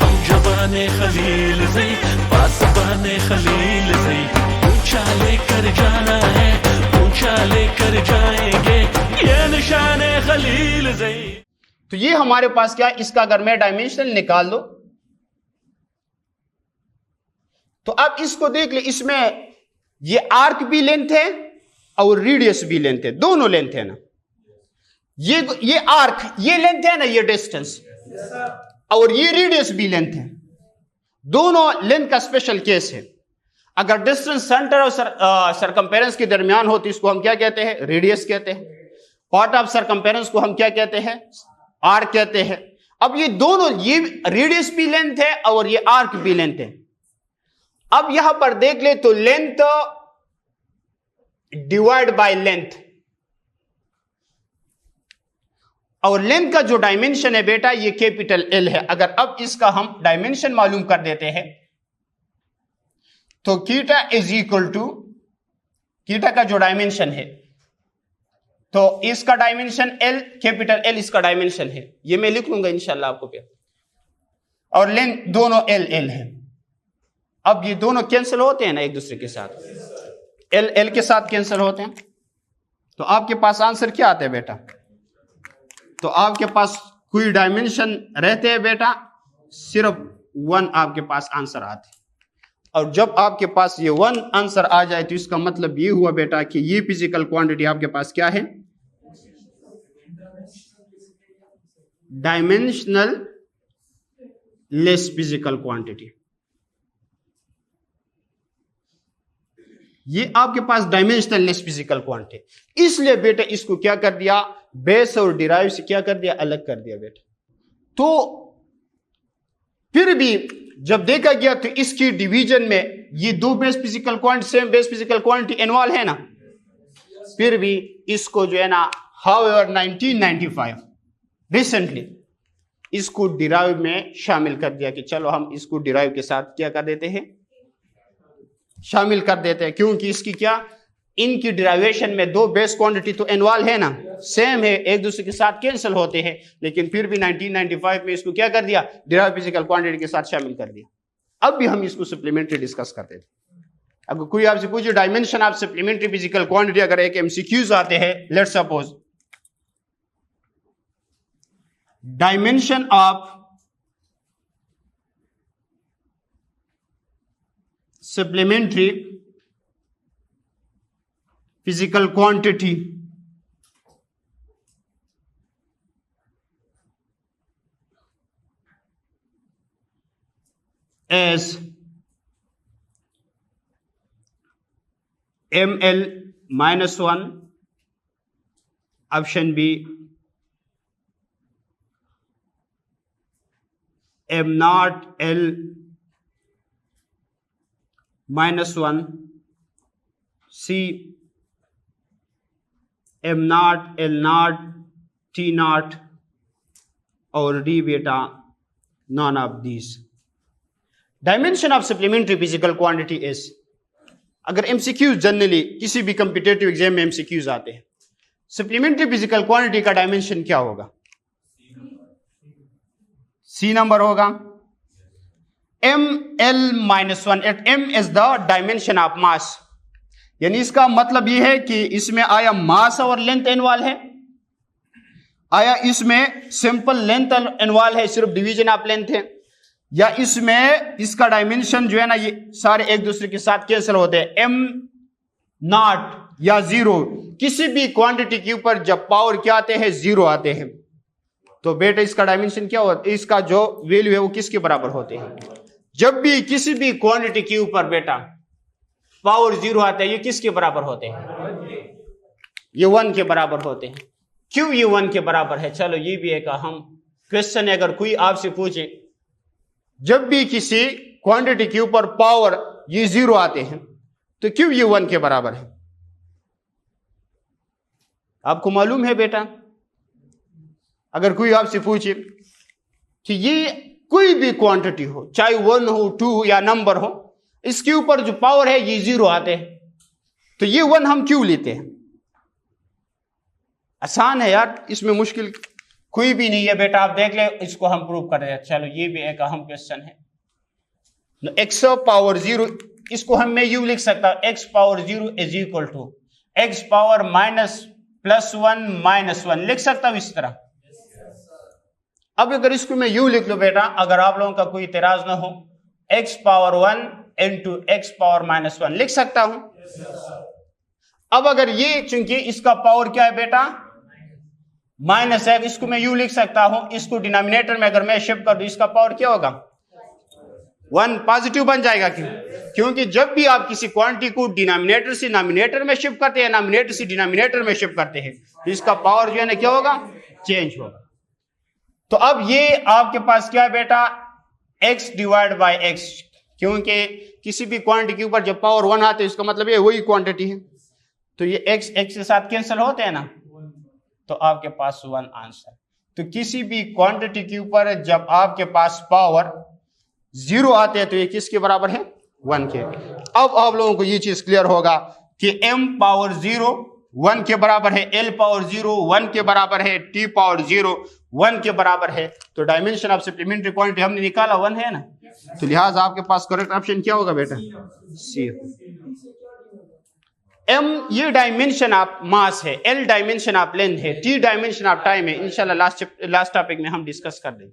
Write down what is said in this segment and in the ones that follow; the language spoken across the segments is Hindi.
हम जवान खलील से पासबान खलील से ऊंचा लेकर जाना है ऊंचा लेकर जाएंगे ये निशान खलील से। तो ये हमारे पास क्या है, इसका अगर मैं डायमेंशनल निकाल दो तो अब इसको देख ले, इसमें ये आर्क भी लेंथ है और रेडियस भी लेंथ है, दोनों लेंथ है ना। ये आर्क ये लेंथ है ना, ये डिस्टेंस और ये रेडियस भी लेंथ है, दोनों लेंथ का स्पेशल केस है। अगर डिस्टेंस सेंटर और सरकमफेरेंस के दरमियान हो तो इसको हम क्या कहते हैं, रेडियस कहते हैं। पार्ट ऑफ सरकमफेरेंस को हम क्या कहते हैं, आर्क कहते हैं। अब ये दोनों, ये रेडियस भी लेंथ है और ये आर्क भी लेंथ है। अब यहां पर देख ले तो लेंथ डिवाइड बाय लेंथ, और लेंथ का जो डायमेंशन है बेटा ये कैपिटल एल है। अगर अब इसका हम डायमेंशन मालूम कर देते हैं तो कीटा इज इक्वल टू, कीटा का जो डायमेंशन है तो इसका डायमेंशन एल, कैपिटल एल इसका डायमेंशन है, ये मैं लिख लूंगा इंशाल्लाह आपको पे, और लेंथ दोनों एल एल है। अब ये दोनों कैंसिल होते हैं ना एक दूसरे के साथ, एल एल के साथ कैंसिल होते हैं, तो आपके पास आंसर क्या आता है बेटा, तो आपके पास कोई डायमेंशन रहते हैं बेटा, सिर्फ 1 आपके पास आंसर आते हैं। और जब आपके पास ये 1 आंसर आ जाए तो इसका मतलब ये हुआ बेटा कि ये फिजिकल क्वांटिटी आपके पास क्या है, डायमेंशनल लेस फिजिकल क्वांटिटी। ये आपके पास डायमेंशनल लेस फिजिकल क्वांटिटी, इसलिए बेटा इसको क्या कर दिया, बेस और डिराइव से क्या कर दिया, अलग कर दिया बेटा। तो फिर भी जब देखा गया तो इसकी डिवीजन में ये दो base physical quantity, same base physical quantity involve है ना, फिर भी इसको जो है ना, हाउएवर 1995 रिसेंटली इसको डिराइव में शामिल कर दिया कि चलो हम इसको डिराइव के साथ क्या कर देते हैं, शामिल कर देते हैं, क्योंकि इसकी क्या, इनकी डिराइवेशन में दो बेस क्वांटिटी तो इन्वॉल्व है ना, सेम है, एक दूसरे के साथ कैंसिल होते हैं, लेकिन फिर भी 1995 में इसको क्या कर दिया, डिराइव फिजिकल क्वांटिटी के साथ शामिल कर दिया। अब भी हम इसको सप्लीमेंट्री डिस्कस करते थे। अगर कोई आपसे पूछे dimension of supplementary physical quantity, अगर एक एमसीक्यूज आते हैं, let's suppose dimension of supplementary physical quantity as ml minus 1, option B m naught L -1, C m naught L naught T naught, और D बेटा none of these। Dimension of supplementary physical quantity is, अगर एमसीक्यूज जनरली किसी भी कॉम्पिटिटिव एग्जाम में एमसीक्यूज आते हैं, सप्लीमेंट्री फिजिकल क्वांटिटी का डायमेंशन क्या होगा, C नंबर होगा। ml-1 at m is the dimension of mass, यानी इसका मतलब यह है कि इसमें आया मास और लेंथ इन्वॉल्व है, आया इसमें सिंपल लेंथ इन्वॉल्व है, सिर्फ डिवीजन ऑफ लेंथ है, या इसमें इसका डायमेंशन जो है ना, ये सारे एक दूसरे के साथ कैंसिल होते हैं, m नॉट या 0, किसी भी क्वांटिटी के ऊपर जब पावर क्या आते हैं, 0 आते हैं, तो बेटा इसका डायमेंशन क्या होता है, इसका जो वैल्यू है वो किसके बराबर होते हैं, जब भी किसी भी क्वांटिटी के ऊपर बेटा पावर 0 आता है, ये किसके बराबर होते हैं, ये 1 के बराबर होते हैं। क्यों ये 1 के बराबर है, चलो ये भी एक अहम क्वेश्चन है। अगर कोई आपसे पूछे जब भी किसी क्वांटिटी के ऊपर पावर ये 0 आते हैं तो क्यों ये 1 के बराबर है, आपको मालूम है बेटा, अगर कोई आपसे पूछे कि ये कोई भी क्वांटिटी हो, चाहे 1 हो, 2 हो या नंबर हो, इसके ऊपर जो पावर है ये 0 आते हैं, तो ये 1 हम क्यों लेते हैं, आसान है यार, इसमें मुश्किल कोई भी नहीं है बेटा, आप देख ले, इसको हम प्रूव कर रहे हैं। चलो ये भी एक अहम क्वेश्चन है। एक्स पावर 0, इसको हम मैं यूं लिख सकता हूं, x power 0 is equal to x power +1 -1 लिख सकता हूं इस तरह। अब अगर इसको मैं यूं लिख लूं बेटा, अगर आप लोगों का कोई इतराज ना हो, x power 1 into x power -1 लिख सकता हूं। अब अगर ये, चूंकि इसका पावर क्या है बेटा माइनस है, इसको मैं यूं लिख सकता हूं, इसको डिनोमिनेटर में अगर मैं शिफ्ट कर दूं, इसका पावर क्या होगा 1, पॉजिटिव बन जाएगा। क्यों? क्योंकि जब भी आप किसी क्वांटिटी को डिनोमिनेटर से नॉमिनेटर में शिफ्ट करते हैं, नॉमिनेटर से डिनोमिनेटर में शिफ्ट करते हैं, तो इसका पावर जो है ना क्या होगा, चेंज होगा। तो अब ये आपके पास क्या है बेटा, x डिवाइड बाय x, क्योंकि किसी भी क्वांटिटी के ऊपर जब पावर 1 आते हैं, इसका मतलब ये वही क्वांटिटी है, तो ये x के साथ कैंसिल होते हैं ना, तो आपके पास 1 आंसर। तो किसी भी क्वांटिटी के ऊपर जब आपके पास पावर 0 आते हैं, तो ये किसके बराबर है 1 के। अब आप लोगों को ये चीज क्लियर होगा कि m पावर 0 1 के बराबर है, l पावर 0 1 के बराबर है, t पावर 0 1 के बराबर है। तो डायमेंशन ऑफ सप्लीमेंट्री क्वांटिटी हमने निकाला 1 है ना, तो लिहाजा आपके पास करेक्ट ऑप्शन क्या होगा बेटा, सी। m ये डायमेंशन ऑफ मास है, l डायमेंशन ऑफ लेंथ है, t डायमेंशन ऑफ टाइम है। इंशाल्लाह लास्ट टॉपिक में हम डिस्कस कर देंगे।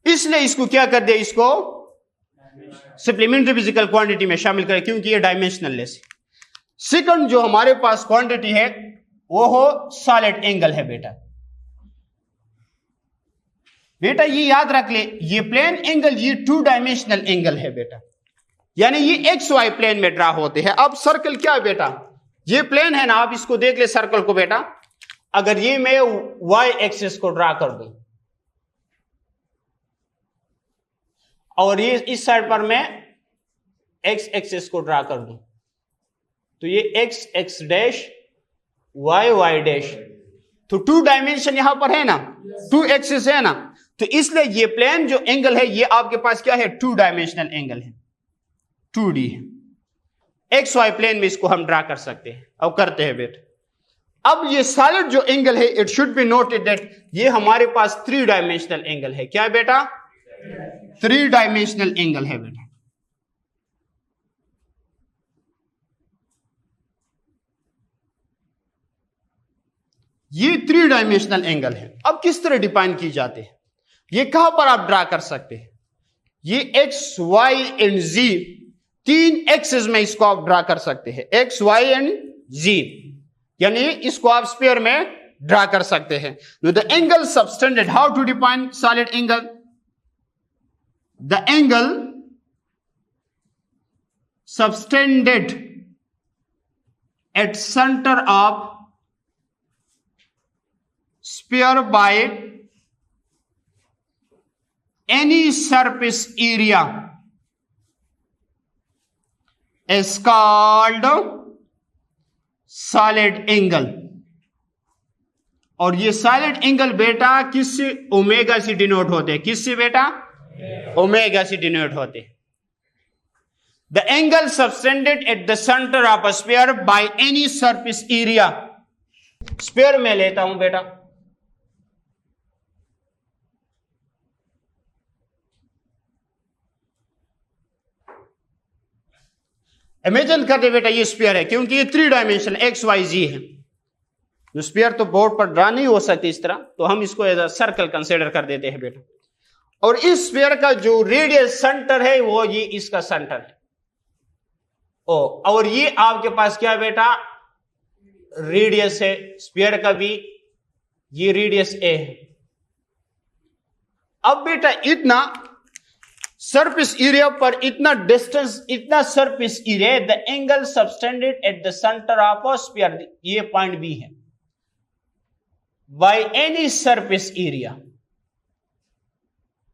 इसलिए इसको क्या कर दिया, इसको सप्लीमेंट्री फिजिकल क्वांटिटी में शामिल करें, क्योंकि ये डायमेंशनल लेस है। सेकंड जो हमारे पास क्वांटिटी है वो हो सॉलिड एंगल है बेटा। बेटा ये याद रख ले, ये प्लेन एंगल ये 2 डायमेंशनल एंगल है बेटा, यानी ये एक्स वाई प्लेन में ड्रा होते हैं। अब सर्कल क्या है बेटा, ये प्लेन है ना, आप इसको देख ले सर्कल को बेटा, अगर ये मैं वाई एक्सिस को ड्रा कर दूं और ये इस साइड पर मैं एक्स एक्सिस को ड्रा कर दूं, तो ये x x dash y y dash, तो 2 डायमेंशन यहां पर है ना, 2 एक्सिस है ना, तो इसलिए ये प्लेन जो एंगल है ये आपके पास क्या है 2 डायमेंशनल एंगल है, 2D है। एक्स वाई प्लेन में इसको हम ड्रा कर सकते हैं, अब करते हैं बेटा। अब ये सॉलिड जो एंगल है, it should be noted that ये हमारे पास 3 डायमेंशनल एंगल है। क्या है बेटा, 3 डायमेंशनल एंगल है बेटा। ये 3 डायमेंशनल एंगल है। अब किस तरह डिफाइन की जाते हैं, ये कहां पर आप ड्रा कर सकते हैं, ये x y and z 3 axis में इसको आप ड्रा कर सकते हैं, एक्स वाई एंड जी, यानी इसको आप स्फीयर में ड्रा कर सकते हैं। The angle subtended, how to define solid angle, the angle subtended at centre of sphere by any surface area is called solid angle। और ये सॉलिड एंगल बेटा किससे, ओमेगा से डिनोट होते हैं, किससे बेटा, ओमेगा से डिनोट होते हैं। The angle subtended at the centre of a sphere by any surface area, sphere में लेता हूं बेटा, इमेजिन कर दे बेटा ये स्फीयर है, क्योंकि ये 3 डायमेंशन एक्स वाई जी है, जो स्फीयर तो बोर्ड पर ड्रा नहीं हो सकती इस तरह, तो हम इसको एज अ सर्कल कंसीडर कर देते हैं बेटा। और इस स्फीयर का जो रेडियस सेंटर है वो ये इसका सेंटर है, और ये आपके पास क्या है बेटा, रेडियस है स्फीयर का भी, ये रेडियस ए है। अब बेटा इतना सरफेस एरिया पर इतना डिस्टेंस, इतना surface area, the angle subtended at the centre of a sphere, ये पॉइंट बी है, बाय एनी सरफेस एरिया,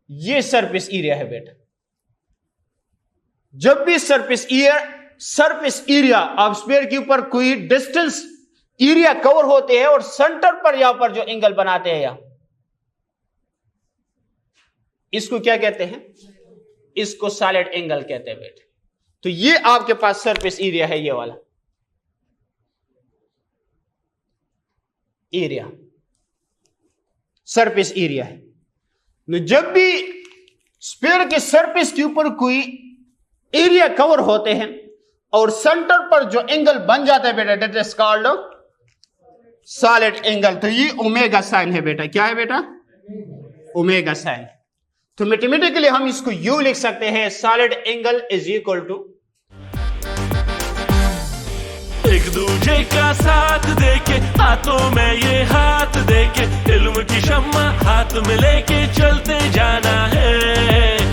ये सरफेस एरिया है बेटा। जब भी सरफेस एरिया ऑफ स्फीयर के ऊपर कोई डिस्टेंस एरिया कवर होते हैं और सेंटर पर यहां पर जो एंगल बनाते हैं, यहां इसको क्या कहते हैं, इसको सॉलिड एंगल कहते हैं बेटे। तो ये आपके पास सरफेस एरिया है, ये वाला एरिया। सरफेस एरिया है। तो जब भी स्फीयर के सरफेस के ऊपर कोई एरिया कवर होते हैं और सेंटर पर जो एंगल बन जाता है बेटा, that is called solid angle. तो ये ओमेगा साइन है बेटा, क्या है बेटा? Omega sine. तो मैथमेटिकली हम इसको यू लिख सकते हैं, solid angle is equal to एक दूजे का साथ देके, हाथों में ये हाथ देके, इल्म की शम्मा हाथ में लेके चलते जाना है।